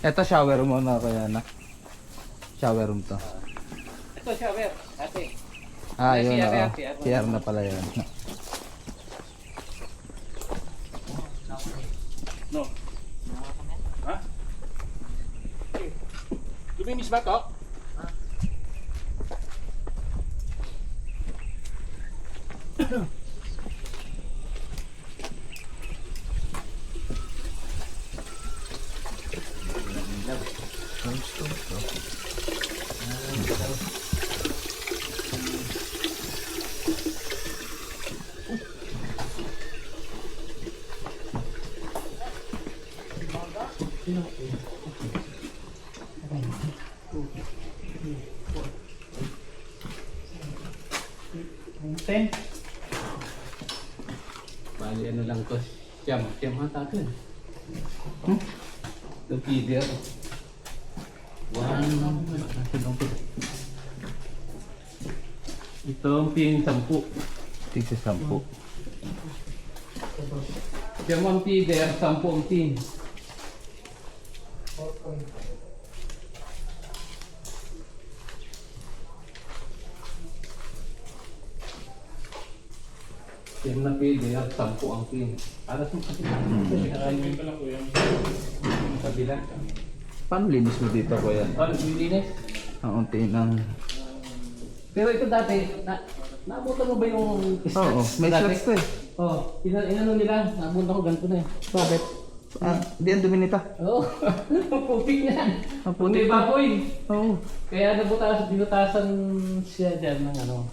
Ito shower mo na kaya na. Shower room to. Ito shower, ate. Ah, yun CR, na. CR. CR na pala yun. No. Ha? Luminis ba to? Bali ano lang to. Siyam hata ito. Ito feeder. Ito ang pin 10. Tigsa 10. Siyam ang feeder, 10 ang pin. Siyam na feeder, 10 ang pin. Para sa kabila. Paano linis mo dito kuya? Oh, naglilinis. Ang unti ng... Pero ito dati, naabutan mo ba yung Oo, may dati? slots to eh. Oo, inano nila, naabutan ko ganito na eh. Bakit? Ah, di ang dumi nito. Oo, putik yan. Ang Puti putik baboy. Oo. Kaya binutasan siya dyan ng ano.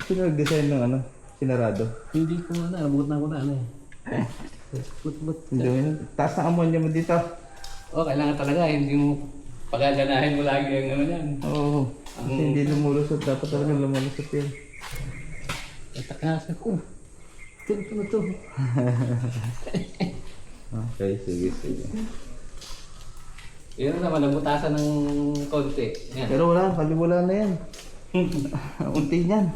Sino nag-design ng ano? Sinarado. Hindi ko na, nabutan ko na ano eh. But. Ang dumi na. Taas na ammonia mo dito. Oo, kailangan talaga, hindi mo pagaganahin mo lagi ang ano yan. Oo. Kasi hindi lumulusot. Dapat talaga lumulusot yun. Tatakasan ko. Ito. Okay, sige. Yun naman, nabutasan ng konti. Yan. Pero wala na yan. Unti niyan.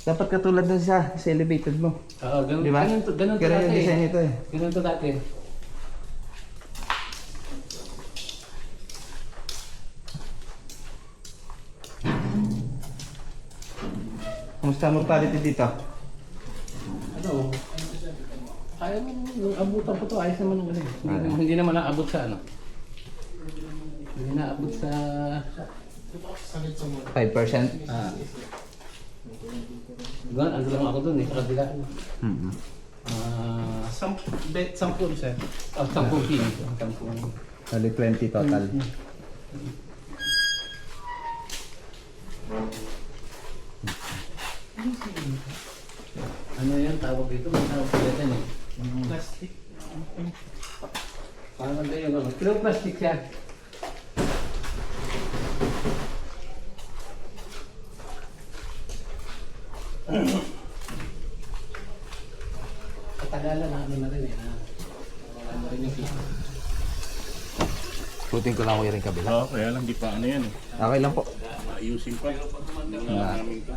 Dapat katulad na sa elevated mo. Oo, ganun, Di ba? ganun to Kaya dati. yung design ito eh. Ganun to dati. Kumusta mo quality dito? Ano? Kaya mo, yung abutan ko to, ayos naman ang ano. Hindi naman naabot sa ano. Hindi naabot sa... 5%? Ah. Doon, ano lang ako doon eh, sa kabila. Mm-hmm. 10 sir. 10 pin. 10. Bali 20 total. Ano yan, tawag dito? May tawag dito yan eh. Plastic. Parang ano yung ano. Pero plastic siya. Katagalan na ano na rin eh. Wala na rin yung kita. Putin ko lang ko yung kabila. Oo, kaya lang di pa ano yan eh. Okay lang po. Ayusin pa. Hindi na namin ito.